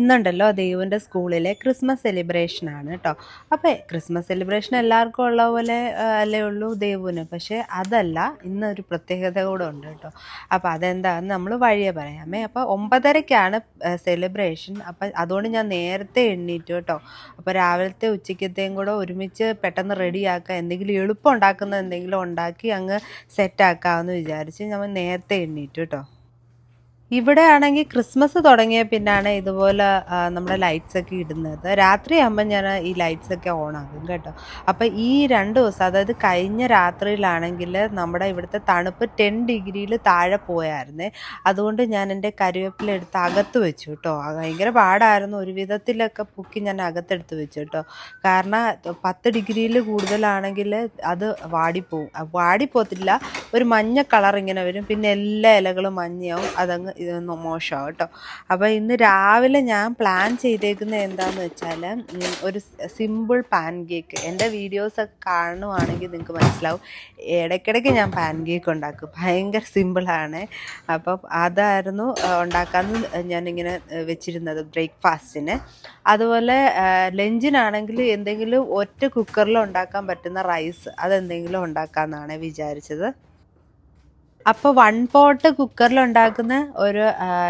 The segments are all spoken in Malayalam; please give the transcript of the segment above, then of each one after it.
ഇന്നുണ്ടല്ലോ ദേവുവിൻ്റെ സ്കൂളിലെ ക്രിസ്മസ് സെലിബ്രേഷനാണ് കേട്ടോ. അപ്പോൾ ക്രിസ്മസ് സെലിബ്രേഷൻ എല്ലാവർക്കും ഉള്ള പോലെ അല്ലേ ഉള്ളൂ ദേവുവിന്. പക്ഷേ അതല്ല, ഇന്നൊരു പ്രത്യേകത കൂടെ ഉണ്ട് കേട്ടോ. അപ്പോൾ അതെന്താണെന്ന് നമ്മൾ വഴിയെ പറയാമേ. അപ്പോൾ 9:30ക്കാണ് സെലിബ്രേഷൻ. അപ്പം അതുകൊണ്ട് ഞാൻ നേരത്തെ എണ്ണീറ്റു കേട്ടോ. അപ്പോൾ രാവിലത്തെ ഉച്ചയ്ക്കത്തെയും കൂടെ ഒരുമിച്ച് പെട്ടെന്ന് റെഡിയാക്കുക, എന്തെങ്കിലും എളുപ്പം ഉണ്ടാക്കുന്ന എന്തെങ്കിലും ഉണ്ടാക്കി അങ്ങ് സെറ്റാക്കാമെന്ന് വിചാരിച്ച് നമ്മൾ നേരത്തെ എണ്ണീറ്റു കേട്ടോ. ഇവിടെ ആണെങ്കിൽ ക്രിസ്മസ് തുടങ്ങിയ പിന്നാണ് ഇതുപോലെ നമ്മുടെ ലൈറ്റ്സൊക്കെ ഇടുന്നത്. രാത്രിയാകുമ്പോൾ ഞാൻ ഈ ലൈറ്റ്സൊക്കെ ഓണാക്കും കേട്ടോ. അപ്പോൾ ഈ 2 ദിവസം, അതായത് കഴിഞ്ഞ രാത്രിയിലാണെങ്കിൽ നമ്മുടെ ഇവിടുത്തെ തണുപ്പ് 10 ഡിഗ്രിയിൽ താഴെ പോയായിരുന്നേ. അതുകൊണ്ട് ഞാൻ എൻ്റെ കരിവേപ്പില എടുത്ത് അകത്ത് വെച്ചു കേട്ടോ. ഭയങ്കര പാടായിരുന്നു. ഒരു വിധത്തിലൊക്കെ പൊക്കി ഞാൻ അകത്തെടുത്ത് വെച്ചു കേട്ടോ. കാരണം 10 ഡിഗ്രിയിൽ കൂടുതലാണെങ്കിൽ അത് വാടിപ്പോത്തില്ല, ഒരു മഞ്ഞ കളർ ഇങ്ങനെ വരും. പിന്നെ എല്ലാ ഇലകളും മഞ്ഞയാവും, അതങ്ങ് ഇതൊന്ന് മോശമാണ് കേട്ടോ. അപ്പോൾ ഇന്ന് രാവിലെ ഞാൻ പ്ലാൻ ചെയ്തേക്കുന്നത് എന്താണെന്ന് വെച്ചാൽ ഒരു സിമ്പിൾ പാൻ കേക്ക്. എൻ്റെ വീഡിയോസൊക്കെ കാണുവാണെങ്കിൽ നിങ്ങൾക്ക് മനസ്സിലാവും, ഇടയ്ക്കിടയ്ക്ക് ഞാൻ പാൻ കേക്ക് ഉണ്ടാക്കും. ഭയങ്കര സിമ്പിളാണ്. അപ്പം അതായിരുന്നു ഉണ്ടാക്കാമെന്ന് ഞാനിങ്ങനെ വെച്ചിരുന്നത് ബ്രേക്ക്ഫാസ്റ്റിന്. അതുപോലെ ലഞ്ചിനാണെങ്കിൽ എന്തെങ്കിലും ഒറ്റ കുക്കറിൽ ഉണ്ടാക്കാൻ പറ്റുന്ന റൈസ് അതെന്തെങ്കിലും ഉണ്ടാക്കാമെന്നാണ് വിചാരിച്ചത്. അപ്പോൾ 1 പോട്ട് കുക്കറിൽ ഉണ്ടാക്കുന്ന ഒരു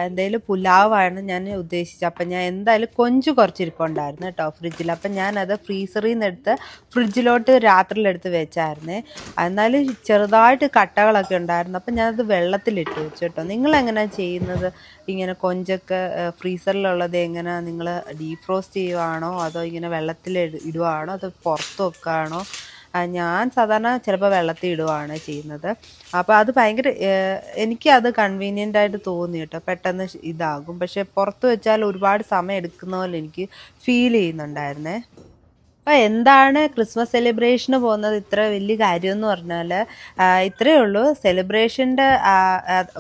എന്തെങ്കിലും പുലാവാണ് ഞാൻ ഉദ്ദേശിച്ചത്. അപ്പം ഞാൻ എന്തായാലും കുറച്ചിരിപ്പുണ്ടായിരുന്നു കേട്ടോ ഫ്രിഡ്ജിൽ. അപ്പം ഞാനത് ഫ്രീസറിൽ നിന്ന് എടുത്ത് ഫ്രിഡ്ജിലോട്ട് രാത്രിയിലെടുത്ത് വെച്ചായിരുന്നേ. എന്നാലും ചെറുതായിട്ട് കട്ടകളൊക്കെ ഉണ്ടായിരുന്നു. അപ്പം ഞാനത് വെള്ളത്തിലിട്ട് വെച്ചു കേട്ടോ. നിങ്ങളെങ്ങനെയാണ് ചെയ്യുന്നത്? ഇങ്ങനെ കൊഞ്ചൊക്കെ ഫ്രീസറിലുള്ളത് എങ്ങനെയാണ് നിങ്ങൾ ഡീഫ്രോസ്റ്റ് ചെയ്യുവാണോ, അതോ ഇങ്ങനെ വെള്ളത്തിൽ ഇടുവാണോ, അതോ പുറത്ത് വെക്കുകയാണോ? ഞാൻ സാധാരണ ചിലപ്പോൾ വെള്ളത്തിൽ ഇടുകയാണ് ചെയ്യുന്നത്. അപ്പോൾ അത് ഭയങ്കര എനിക്കത് കൺവീനിയൻ്റായിട്ട് തോന്നി കേട്ടോ. പെട്ടെന്ന് ഇതാകും. പക്ഷേ പുറത്ത് വെച്ചാൽ ഒരുപാട് സമയം എടുക്കുന്ന പോലെ എനിക്ക് ഫീൽ ചെയ്യുന്നുണ്ടായിരുന്നേ. അപ്പോൾ എന്താണ് ക്രിസ്മസ് സെലിബ്രേഷന് പോകുന്നത് ഇത്ര വലിയ കാര്യമെന്ന് പറഞ്ഞാൽ ഇത്രയേ ഉള്ളൂ. സെലിബ്രേഷൻ്റെ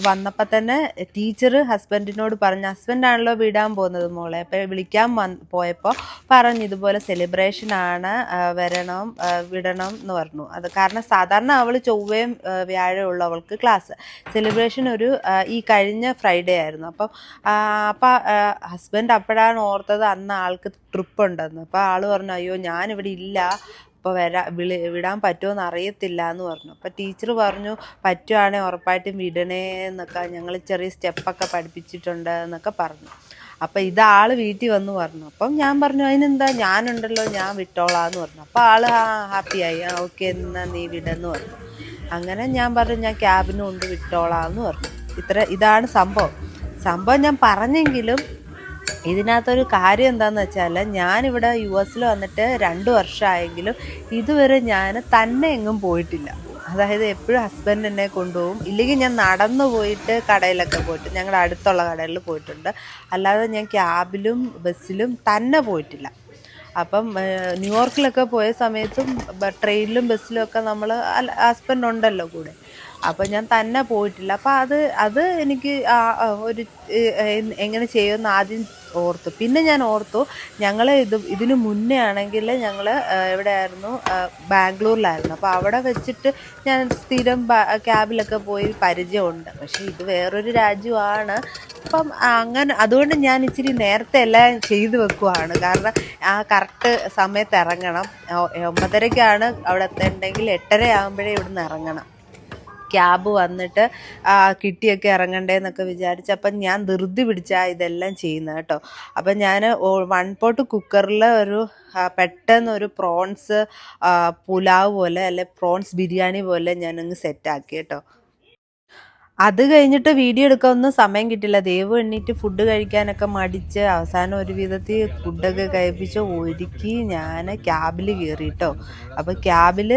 വന്നപ്പോൾ തന്നെ ടീച്ചർ ഹസ്ബൻഡിനോട് പറഞ്ഞു, ഹസ്ബൻഡാണല്ലോ വിടാൻ പോകുന്നത് മോളെ. അപ്പോൾ വിളിക്കാൻ പോയപ്പോൾ പറഞ്ഞു ഇതുപോലെ സെലിബ്രേഷനാണ്, വരണം വിടണം എന്ന് പറഞ്ഞു. അത് കാരണം സാധാരണ അവൾ ചൊവ്വയും വ്യാഴവും ഉള്ളൂ അവൾക്ക് ക്ലാസ്. സെലിബ്രേഷൻ ഈ കഴിഞ്ഞ ഫ്രൈഡേ ആയിരുന്നു. അപ്പം ഹസ്ബൻഡ് അപ്പോഴാണ് ഓർത്തത് അന്ന് ആൾക്ക് ട്രിപ്പ് ഉണ്ടെന്ന്. അപ്പോൾ ആൾ പറഞ്ഞു, അയ്യോ ഞാനിവിടെ ഇല്ല, അപ്പോൾ വിടാൻ പറ്റുമോ അറിയത്തില്ല എന്ന് പറഞ്ഞു. അപ്പോൾ ടീച്ചർ പറഞ്ഞു, പറ്റുവാണെങ്കിൽ ഉറപ്പായിട്ടും വിടണേ എന്നൊക്കെ, ഞങ്ങൾ ചെറിയ സ്റ്റെപ്പൊക്കെ പഠിപ്പിച്ചിട്ടുണ്ട് എന്നൊക്കെ പറഞ്ഞു. അപ്പോൾ ഇതാൾ വീട്ടിൽ വന്ന് പറഞ്ഞു. അപ്പം ഞാൻ പറഞ്ഞു, അതിനെന്താ, ഞാനുണ്ടല്ലോ, ഞാൻ വിട്ടോളാന്ന് പറഞ്ഞു. അപ്പോൾ ആൾ ഹാപ്പിയായി, ഓക്കെ എന്നാൽ നീ വിടെന്ന് പറഞ്ഞു. അങ്ങനെ ഞാൻ പറഞ്ഞു, ഞാൻ ക്യാബിന് കൊണ്ട് വിട്ടോളാന്ന് പറഞ്ഞു. ഇതാണ് സംഭവം ഞാൻ പറഞ്ഞെങ്കിലും ഇതിനകത്തൊരു കാര്യം എന്താണെന്ന് വെച്ചാൽ, ഞാനിവിടെ US വന്നിട്ട് 2 വർഷമായെങ്കിലും ഇതുവരെ ഞാൻ തന്നെ എങ്ങും പോയിട്ടില്ല. അതായത് എപ്പോഴും ഹസ്ബൻഡ് എന്നെ കൊണ്ടുപോകും, ഇല്ലെങ്കിൽ ഞാൻ നടന്നു പോയിട്ട് കടയിലൊക്കെ പോയിട്ട് ഞങ്ങളുടെ അടുത്തുള്ള കടകളിൽ പോയിട്ടുണ്ട്. അല്ലാതെ ഞാൻ ക്യാബിലും ബസ്സിലും തന്നെ പോയിട്ടില്ല. അപ്പം ന്യൂയോർക്കിലൊക്കെ പോയ സമയത്തും ട്രെയിനിലും ബസ്സിലും ഒക്കെ നമ്മൾ ഹസ്ബൻഡ് ഉണ്ടല്ലോ കൂടെ. അപ്പം ഞാൻ തന്നെ പോയിട്ടില്ല. അപ്പം അത് എനിക്ക് ഒരു എങ്ങനെ ചെയ്യുമെന്ന് ആദ്യം ഓർത്തു. പിന്നെ ഞാൻ ഓർത്തു, ഞങ്ങൾ ഇതിന് മുന്നേ ആണെങ്കിൽ ഞങ്ങൾ എവിടെയായിരുന്നു, ബാംഗ്ലൂരിലായിരുന്നു. അപ്പോൾ അവിടെ വെച്ചിട്ട് ഞാൻ സ്ഥിരം ക്യാബിലൊക്കെ പോയി പരിചയമുണ്ട്. പക്ഷേ ഇത് വേറൊരു രാജ്യമാണ്. അപ്പം അതുകൊണ്ട് ഞാൻ ഇച്ചിരി നേരത്തെ എല്ലാം ചെയ്തു വെക്കുവാണ്. കാരണം കറക്റ്റ് സമയത്ത് ഇറങ്ങണം. 9:30ക്കാണ് അവിടെ എത്തേണ്ടെങ്കിൽ 8:30 ആകുമ്പോഴേ ഇവിടുന്ന് ഇറങ്ങണം. ക്യാബ് വന്നിട്ട് കിട്ടിയൊക്കെ ഇറങ്ങണ്ടേന്നൊക്കെ വിചാരിച്ച് അപ്പം ഞാൻ ധൃതി പിടിച്ചാൽ ഇതെല്ലാം ചെയ്യുന്നത് കേട്ടോ. അപ്പം ഞാൻ 1 പോട്ട് കുക്കറിൽ പെട്ടെന്നൊരു പ്രോൺസ് പുലാവ് പോലെ, അല്ലെ പ്രോൺസ് ബിരിയാണി പോലെ ഞാനങ്ങ് സെറ്റാക്കി കേട്ടോ. അത് കഴിഞ്ഞിട്ട് വീഡിയോ എടുക്കാനൊന്നും സമയം കിട്ടില്ല. ദേവ് എണ്ണീറ്റ് ഫുഡ് കഴിക്കാനൊക്കെ മടിച്ച് അവസാനം ഒരു വിധത്തിൽ ഫുഡൊക്കെ കഴിപ്പിച്ച് ഒരുക്കി ഞാൻ ക്യാബിൽ കയറി കേട്ടോ. അപ്പോൾ ക്യാബിൽ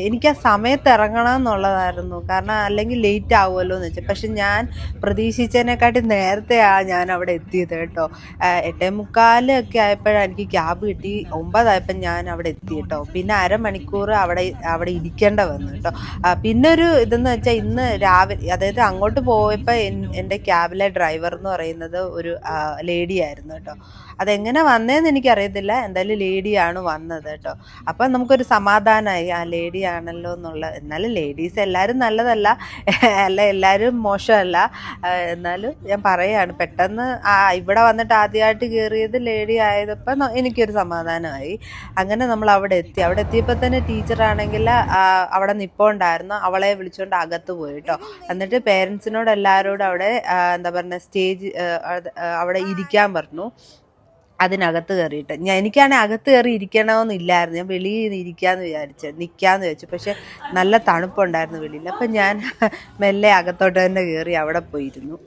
എനിക്ക് ആ സമയത്ത് ഇറങ്ങണം എന്നുള്ളതായിരുന്നു. കാരണം അല്ലെങ്കിൽ ലേറ്റ് ആവുമല്ലോ എന്ന് വെച്ചാൽ. പക്ഷെ ഞാൻ പ്രതീക്ഷിച്ചതിനെക്കാട്ടി നേരത്തെയാണ് ഞാൻ അവിടെ എത്തിയത് കേട്ടോ. 8:45 ഒക്കെ ആയപ്പോഴാണ് എനിക്ക് ക്യാബ് കിട്ടി. 9 ആയപ്പോൾ ഞാൻ അവിടെ എത്തി കേട്ടോ. പിന്നെ അരമണിക്കൂർ അവിടെ ഇരിക്കേണ്ട വന്നു കേട്ടോ. പിന്നെ ഒരു ഇതെന്ന് വെച്ചാൽ, ഇന്ന് അന്ന് രാവിലെ, അതായത് അങ്ങോട്ട് പോയപ്പോൾ എൻ്റെ ക്യാബിലെ ഡ്രൈവർ എന്ന് പറയുന്നത് ഒരു ലേഡി ആയിരുന്നു കേട്ടോ. അതെങ്ങനെ വന്നതെന്ന് എനിക്കറിയത്തില്ല, എന്തായാലും ലേഡിയാണ് വന്നത് കേട്ടോ. അപ്പം നമുക്കൊരു സമാധാനമായി, ആ ലേഡി ആണല്ലോ എന്നുള്ള. എന്നാലും ലേഡീസ് എല്ലാവരും നല്ലതല്ല, അല്ല എല്ലാവരും മോശമല്ല. എന്നാലും ഞാൻ പറയുകയാണ്, പെട്ടെന്ന് ഇവിടെ വന്നിട്ട് ആദ്യമായിട്ട് കയറിയത് ലേഡി ആയതപ്പം എനിക്കൊരു സമാധാനമായി. അങ്ങനെ നമ്മൾ അവിടെ എത്തി. അവിടെ എത്തിയപ്പോൾ തന്നെ ടീച്ചറാണെങ്കിൽ അവിടെ നിൽപ്പുണ്ടായിരുന്നു. അവളെ വിളിച്ചുകൊണ്ട് അകത്ത് പോയി കേട്ടോ. എന്നിട്ട് പേരൻസിനോട് എല്ലാവരോടും അവിടെ എന്താ പറയുക സ്റ്റേജ് അവിടെ ഇരിക്കാൻ പറഞ്ഞു. അതിനകത്ത് കയറിയിട്ട് എനിക്കാണെങ്കിൽ അകത്ത് കയറി ഇരിക്കണമെന്നില്ലായിരുന്നു, ഞാൻ വെളിയിൽ നിൽക്കാമെന്ന് വിചാരിച്ചു. പക്ഷെ നല്ല തണുപ്പുണ്ടായിരുന്നു വെളിയിൽ. അപ്പം ഞാൻ മെല്ലെ അകത്തോട്ട് തന്നെ കയറി അവിടെ പോയിരുന്നു.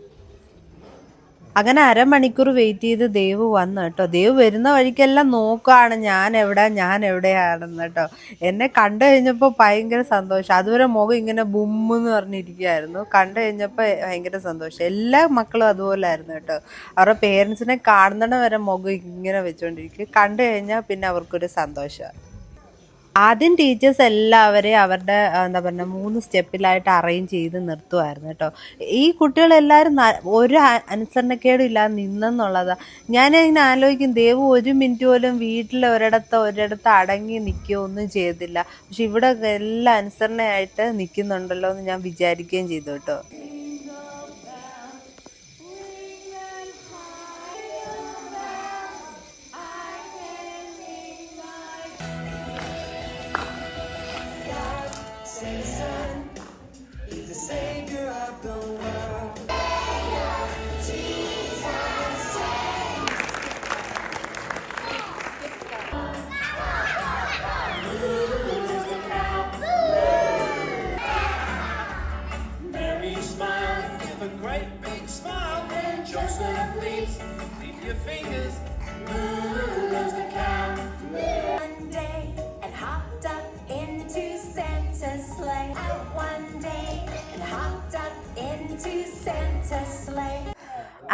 അങ്ങനെ അരമണിക്കൂർ വെയിറ്റ് ചെയ്ത് ദേവ് വന്നു കേട്ടോ. ദേവ് വരുന്ന വഴിക്കെല്ലാം നോക്കുകയാണ് ഞാൻ എവിടെയാണെന്ന് കേട്ടോ. എന്നെ കണ്ടു കഴിഞ്ഞപ്പോൾ ഭയങ്കര സന്തോഷം. അതുവരെ മുഖം ഇങ്ങനെ ബുമ്മെന്ന് പറഞ്ഞിരിക്കുകയായിരുന്നു. കണ്ടു കഴിഞ്ഞപ്പോൾ ഭയങ്കര സന്തോഷം. എല്ലാ മക്കളും അതുപോലെ ആയിരുന്നു കേട്ടോ. അവരുടെ പേരൻസിനെ കാണുന്നിടം വരെ മുഖം ഇങ്ങനെ വെച്ചുകൊണ്ടിരിക്കും. കണ്ടു കഴിഞ്ഞാൽ പിന്നെ അവർക്കൊരു സന്തോഷമാണ്. ആദ്യം ടീച്ചേഴ്സ് എല്ലാവരെയും അവരുടെ എന്താ പറയുക 3 സ്റ്റെപ്പിലായിട്ട് അറേഞ്ച് ചെയ്ത് നിർത്തുമായിരുന്നു കേട്ടോ. ഈ കുട്ടികളെല്ലാവരും ഒരു അനുസരണക്കേടും ഇല്ലാതെ നിന്നെന്നുള്ളതാണ്. ഞാനിങ്ങനെ ആലോചിക്കും, ദേവ് 1 മിനിറ്റ് പോലും വീട്ടിൽ ഒരിടത്ത് അടങ്ങി നിൽക്കുകയോ ഒന്നും ചെയ്തില്ല. പക്ഷെ ഇവിടെ എല്ലാം അനുസരണയായിട്ട് നിൽക്കുന്നുണ്ടല്ലോ എന്ന് ഞാൻ വിചാരിക്കുകയും ചെയ്തു കേട്ടോ.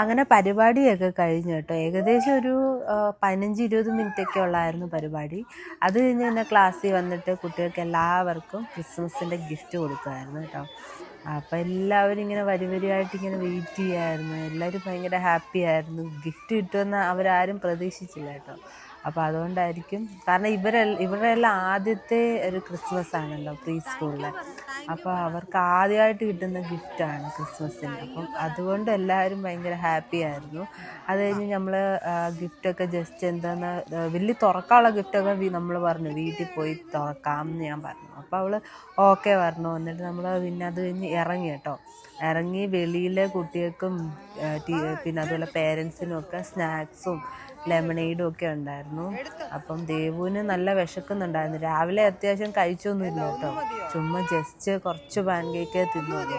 അങ്ങനെ പരിപാടിയൊക്കെ കഴിഞ്ഞു കേട്ടോ. ഏകദേശം ഒരു 15-20 മിനിറ്റൊക്കെ ഉള്ളായിരുന്നു പരിപാടി. അത് കഴിഞ്ഞ് പിന്നെ ക്ലാസ്സിൽ വന്നിട്ട് കുട്ടികൾക്ക് എല്ലാവർക്കും ക്രിസ്മസിൻ്റെ ഗിഫ്റ്റ് കൊടുക്കുമായിരുന്നു കേട്ടോ. അപ്പോൾ എല്ലാവരും ഇങ്ങനെ വരിവരിയായിട്ട് ഇങ്ങനെ വെയിറ്റ് ചെയ്യുമായിരുന്നു. എല്ലാവരും ഭയങ്കര ഹാപ്പി ആയിരുന്നു. ഗിഫ്റ്റ് കിട്ടുമെന്ന് അവരാരും പ്രതീക്ഷിച്ചില്ല കേട്ടോ. അപ്പോൾ അതുകൊണ്ടായിരിക്കും, കാരണം ഇവരുടെ എല്ലാം ആദ്യത്തെ ഒരു ക്രിസ്മസ് ആണല്ലോ പ്രീ സ്കൂളിൽ. അപ്പോൾ അവർക്ക് ആദ്യമായിട്ട് കിട്ടുന്ന ഗിഫ്റ്റാണ് ക്രിസ്മസിന്. അപ്പം അതുകൊണ്ട് എല്ലാവരും ഭയങ്കര ഹാപ്പി ആയിരുന്നു. അത് കഴിഞ്ഞ് നമ്മൾ ഗിഫ്റ്റൊക്കെ ജസ്റ്റ് എന്താന്ന് വലിയ തുറക്കാനുള്ള ഗിഫ്റ്റൊക്കെ നമ്മൾ പറഞ്ഞു വീട്ടിൽ പോയി തുറക്കാം എന്ന് ഞാൻ പറഞ്ഞു. അപ്പോൾ അവൾ ഓക്കെ പറഞ്ഞു. എന്നിട്ട് നമ്മൾ പിന്നെ അത് കഴിഞ്ഞ് ഇറങ്ങി കേട്ടോ. ഇറങ്ങി വെളിയിൽ കുട്ടികൾക്കും പിന്നെ അതുപോലെ പേരൻസിനും ഒക്കെ സ്നാക്സും ലെമണേഡും ഒക്കെ ഉണ്ടായിരുന്നു. അപ്പം ദേവുവിന് നല്ല വിശക്കുന്നുണ്ടായിരുന്നു. രാവിലെ അത്യാവശ്യം കഴിച്ചൊന്നുമില്ല കേട്ടോ, ചുമ്മാ ജസ്റ്റ് കുറച്ച് പാൻ കേക്ക് തിന്നുള്ളൂ.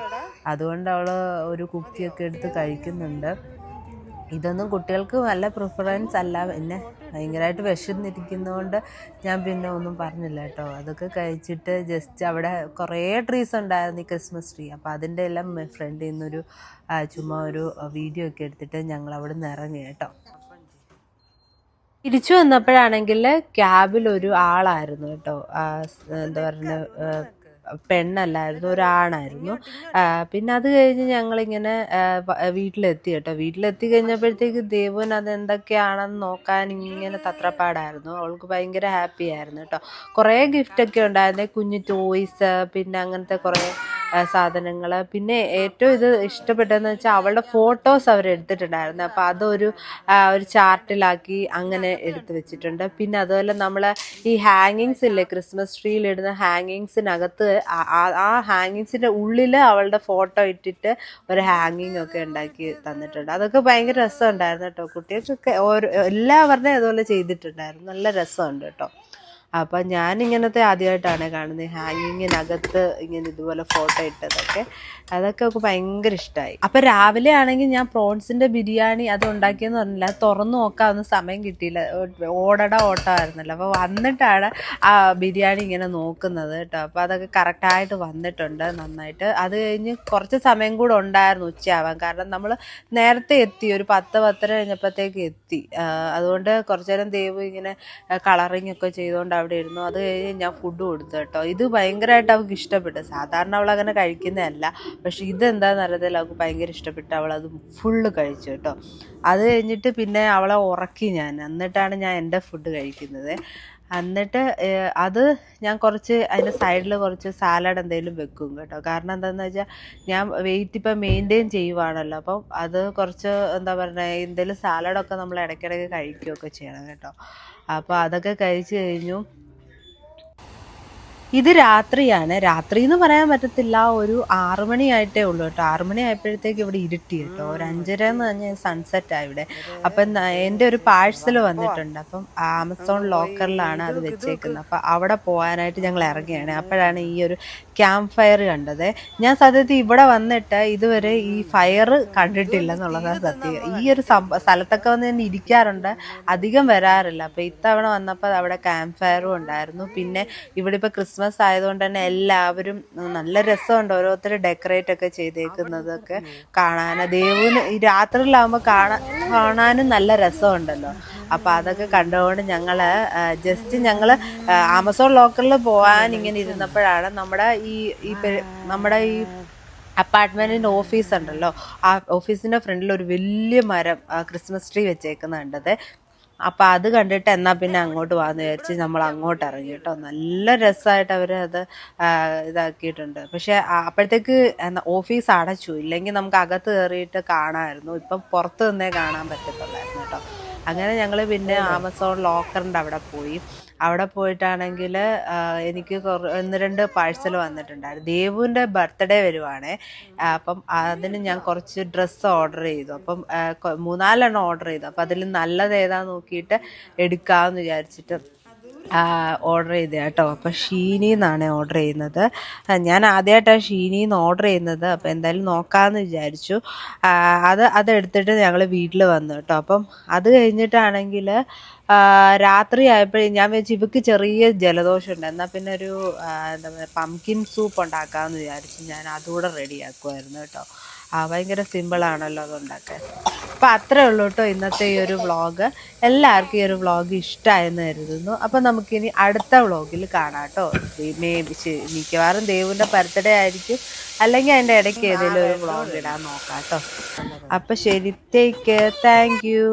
അതുകൊണ്ട് അവൾ ഒരു കുക്കിയൊക്കെ എടുത്ത് കഴിക്കുന്നുണ്ട്. ഇതൊന്നും കുട്ടികൾക്ക് നല്ല പ്രിഫറൻസ് അല്ല. പിന്നെ ഭയങ്കരമായിട്ട് വിശന്നിരിക്കുന്നതുകൊണ്ട് ഞാൻ പിന്നെ ഒന്നും പറഞ്ഞില്ല കേട്ടോ. അതൊക്കെ കഴിച്ചിട്ട് ജസ്റ്റ് അവിടെ കുറേ ട്രീസ് ഉണ്ടായിരുന്നു, ഈ ക്രിസ്മസ് ട്രീ. അപ്പോൾ അതിൻ്റെ എല്ലാം ഫ്രണ്ടിൽ നിന്നൊരു ചുമ്മാ ഒരു വീഡിയോ ഒക്കെ എടുത്തിട്ട് ഞങ്ങൾ അവിടെ നിന്ന് ഇറങ്ങി കേട്ടോ. തിരിച്ചു വന്നപ്പോഴാണെങ്കിൽ ക്യാബിലൊരു ആളായിരുന്നു കേട്ടോ. എന്താ പറയുക, പെണ്ണല്ലായിരുന്നു, ഒരാണായിരുന്നു. പിന്നെ അത് കഴിഞ്ഞ് ഞങ്ങളിങ്ങനെ വീട്ടിലെത്തി കേട്ടോ. വീട്ടിലെത്തി കഴിഞ്ഞപ്പോഴത്തേക്ക് ദേവുൻ അതെന്തൊക്കെയാണെന്ന് നോക്കാൻ ഇങ്ങനെ തത്രപ്പാടായിരുന്നു. അവൾക്ക് ഭയങ്കര ഹാപ്പി ആയിരുന്നു കേട്ടോ. കുറേ ഗിഫ്റ്റൊക്കെ ഉണ്ടായിരുന്നു, കുഞ്ഞു ടോയ്സ്, പിന്നെ അങ്ങനത്തെ കുറേ സാധനങ്ങൾ. പിന്നെ ഏറ്റവും ഇത് ഇഷ്ടപ്പെട്ടതെന്ന് വെച്ചാൽ അവളുടെ ഫോട്ടോസ് അവരെടുത്തിട്ടുണ്ടായിരുന്നു. അപ്പോൾ അതൊരു ചാർട്ടിലാക്കി അങ്ങനെ എടുത്ത് വെച്ചിട്ടുണ്ട്. പിന്നെ അതുപോലെ നമ്മൾ ഈ ഹാങ്ങിങ്സ് ഇല്ലേ, ക്രിസ്മസ് ട്രീയിലിടുന്ന ഹാങ്ങിങ്സിനകത്ത് ആ ഹാങ്ങിങ്സിൻ്റെ ഉള്ളിൽ അവളുടെ ഫോട്ടോ ഇട്ടിട്ട് ഒരു ഹാങ്ങിങ് ഒക്കെ ഉണ്ടാക്കി തന്നിട്ടുണ്ട്. അതൊക്കെ ഭയങ്കര രസമുണ്ടായിരുന്നു കേട്ടോ. കുട്ടികൾക്കൊക്കെ എല്ലാവരുടെയും അതുപോലെ ചെയ്തിട്ടുണ്ടായിരുന്നു. നല്ല രസമുണ്ട് കേട്ടോ. അപ്പം ഞാനിങ്ങനത്തെ ആദ്യമായിട്ടാണ് കാണുന്നത്, ഹാങ്ങിങ്ങിനകത്ത് ഇങ്ങനെ ഇതുപോലെ ഫോട്ടോ ഇട്ടതൊക്കെ. അതൊക്കെ ഒക്കെ ഭയങ്കര ഇഷ്ടമായി. അപ്പം രാവിലെ ആണെങ്കിൽ ഞാൻ പ്രോൺസിൻ്റെ ബിരിയാണി അത് ഉണ്ടാക്കിയെന്ന് പറഞ്ഞില്ല, അത് തുറന്നു നോക്കാനൊന്നും സമയം കിട്ടിയില്ല, ഓട്ടമായിരുന്നല്ലോ. അപ്പോൾ വന്നിട്ടാണ് ആ ബിരിയാണി ഇങ്ങനെ നോക്കുന്നത് കേട്ടോ. അപ്പോൾ അതൊക്കെ കറക്റ്റായിട്ട് വന്നിട്ടുണ്ട് നന്നായിട്ട്. അത് കഴിഞ്ഞ് കുറച്ച് സമയം കൂടെ ഉണ്ടായിരുന്നു ഉച്ചയാവാൻ, കാരണം നമ്മൾ നേരത്തെ എത്തി, ഒരു 10-10:30 കഴിഞ്ഞപ്പോഴത്തേക്ക് എത്തി. അതുകൊണ്ട് കുറച്ചു നേരം ദേവ് ഇങ്ങനെ കളറിങ് ഒക്കെ ചെയ്തുകൊണ്ട് അവിടെ ഇരുന്നു. അത് കഴിഞ്ഞ് ഞാൻ ഫുഡ് കൊടുത്തു കേട്ടോ. ഇത് ഭയങ്കരമായിട്ട് അവൾക്ക് ഇഷ്ടപ്പെട്ടു. സാധാരണ അവൾ അങ്ങനെ കഴിക്കുന്നതല്ല, പക്ഷെ ഇതെന്താണെന്ന് അറിയത്തില്ല, അവൾക്ക് ഭയങ്കര ഇഷ്ടപ്പെട്ടു. അവളത് ഫുള്ള് കഴിച്ചു കേട്ടോ. അത് കഴിഞ്ഞിട്ട് പിന്നെ അവളെ ഉറക്കി ഞാൻ, എന്നിട്ടാണ് ഞാൻ എൻ്റെ ഫുഡ് കഴിക്കുന്നത്. എന്നിട്ട് അത് ഞാൻ കുറച്ച് അതിൻ്റെ സൈഡിൽ കുറച്ച് സാലഡ് എന്തെങ്കിലും വെക്കും കേട്ടോ. കാരണം എന്താണെന്ന് വെച്ചാൽ ഞാൻ വെയിറ്റ് ഇപ്പം മെയിൻറ്റെയിൻ ചെയ്യുവാണല്ലോ, അപ്പം അത് കുറച്ച് എന്താ പറയുക, എന്തെങ്കിലും സാലഡൊക്കെ നമ്മൾ ഇടയ്ക്കിടയ്ക്ക് കഴിക്കുകയൊക്കെ ചെയ്യണം കേട്ടോ. അപ്പോൾ അതൊക്കെ കഴിച്ച് കഴിഞ്ഞു. ഇത് രാത്രിയാണ്. രാത്രി എന്ന് പറയാൻ പറ്റത്തില്ല, ഒരു 6 മണിയായിട്ടേ ഉള്ളൂ കേട്ടോ. 6 മണി ആയപ്പോഴത്തേക്ക് ഇവിടെ ഇരുട്ടി കേട്ടോ. ഒരു 5:30 എന്ന് പറഞ്ഞാൽ സൺസെറ്റാണ് ഇവിടെ. അപ്പം എൻ്റെ ഒരു പാഴ്സൽ വന്നിട്ടുണ്ട്. അപ്പം ആമസോൺ ലോക്കറിലാണ് അത് വെച്ചേക്കുന്നത്. അപ്പം അവിടെ പോകാനായിട്ട് ഞങ്ങൾ ഇറങ്ങിയാണ്. അപ്പോഴാണ് ഈ ഒരു ക്യാമ്പ് ഫയർ കണ്ടത്. ഞാൻ സത്യത്തിൽ ഇവിടെ വന്നിട്ട് ഇതുവരെ ഈ ഫയർ കണ്ടിട്ടില്ല എന്നുള്ളതാണ് സത്യം. ഈ ഒരു സ്ഥലത്തൊക്കെ വന്ന് ഞാൻ ഇരിക്കാറുണ്ട്, അധികം വരാറില്ല. അപ്പം ഇത്തവണ വന്നപ്പോൾ അവിടെ ക്യാമ്പ് ഫയറും ഉണ്ടായിരുന്നു. പിന്നെ ഇവിടെ ഇപ്പോൾ ക്രിസ്മസ് ആയതുകൊണ്ട് തന്നെ എല്ലാവരും നല്ല രസമുണ്ട്. ഓരോരുത്തർ ഡെക്കറേറ്റ് ഒക്കെ ചെയ്തേക്കുന്നതൊക്കെ കാണാൻ, ദേവുന് ഈ രാത്രിയിലാവുമ്പോൾ കാണാനും നല്ല രസമുണ്ടല്ലോ. അപ്പം അതൊക്കെ കണ്ടുകൊണ്ട് ഞങ്ങൾ ആമസോൺ ലോക്കറിൽ പോകാൻ ഇങ്ങനെ ഇരുന്നപ്പോഴാണ് നമ്മുടെ ഈ അപ്പാർട്ട്മെൻറ്റിൻ്റെ ഓഫീസ് ഉണ്ടല്ലോ, ആ ഓഫീസിൻ്റെ ഫ്രണ്ടിൽ ഒരു വലിയ മരം ക്രിസ്മസ് ട്രീ വെച്ചേക്കുന്നത് കണ്ടത്. അപ്പം അത് കണ്ടിട്ട് എന്നാൽ പിന്നെ അങ്ങോട്ട് പോകാമെന്ന് വിചാരിച്ച് നമ്മൾ അങ്ങോട്ട് ഇറങ്ങി കേട്ടോ. നല്ല രസമായിട്ട് അവർ അത് ഇതാക്കിയിട്ടുണ്ട്. പക്ഷേ അപ്പോഴത്തേക്ക് ഓഫീസ് അടച്ചു, ഇല്ലെങ്കിൽ നമുക്ക് അകത്ത് കയറിയിട്ട് കാണാമായിരുന്നു. ഇപ്പം പുറത്ത് നിന്നേ കാണാൻ പറ്റത്തുള്ളായിരുന്നു കേട്ടോ. അങ്ങനെ ഞങ്ങൾ പിന്നെ ആമസോൺ ലോക്കറിൻ്റെ അവിടെ പോയി. അവിടെ പോയിട്ടാണെങ്കിൽ എനിക്ക് 1-2 പാഴ്സൽ വന്നിട്ടുണ്ടായിരുന്നു. ദേവുവിൻ്റെ ബർത്ത്ഡേ വരുവാണേ. അപ്പം അതിന് ഞാൻ കുറച്ച് ഡ്രസ്സ് ഓർഡർ ചെയ്തു. അപ്പം 3-4 ഓർഡർ ചെയ്തു. അപ്പം അതിൽ നല്ലത് ഏതാന്ന് നോക്കിയിട്ട് എടുക്കാമെന്ന് വിചാരിച്ചിട്ട് ഓർഡർ ചെയ്ത കേട്ടോ. അപ്പം ഷീനിന്നാണ് ഓർഡർ ചെയ്യുന്നത്. ഞാൻ ആദ്യമായിട്ടാണ് ഷീനിന്ന് ഓർഡർ ചെയ്യുന്നത്. അപ്പം എന്തായാലും നോക്കാമെന്ന് വിചാരിച്ചു. അതെടുത്തിട്ട് ഞങ്ങൾ വീട്ടിൽ വന്നു കേട്ടോ. അപ്പം അത് കഴിഞ്ഞിട്ടാണെങ്കിൽ രാത്രി ആയപ്പോഴേ ഞാൻ വെച്ച് ഇവക്ക് ചെറിയ ജലദോഷമുണ്ട്, എന്നാൽ പിന്നെ ഒരു എന്താ പറയുക പംകിൻ സൂപ്പ് ഉണ്ടാക്കാമെന്ന് വിചാരിച്ചു. ഞാൻ അതുകൂടെ റെഡിയാക്കുമായിരുന്നു കേട്ടോ. ഭയങ്കര സിമ്പിളാണല്ലോ അത് ഉണ്ടാക്കാൻ. അപ്പം അത്രേ ഉള്ളൂ കേട്ടോ ഇന്നത്തെ ഈ ഒരു വ്ളോഗ്. എല്ലാവർക്കും ഈ ഒരു വ്ളോഗ് ഇഷ്ടമായെന്ന് കരുതുന്നു. അപ്പം നമുക്കിനി അടുത്ത വ്ളോഗിൽ കാണാം കേട്ടോ. മിക്കവാറും ദേവുവിൻ്റെ ബർത്ത്ഡേ ആയിരിക്കും, അല്ലെങ്കിൽ അതിൻ്റെ ഇടയ്ക്ക് ഏതെങ്കിലും ഒരു വ്ളോഗ് ഇടാൻ നോക്കാം കേട്ടോ. അപ്പം ശരി, ടേക്ക് കെയർ, താങ്ക് യു.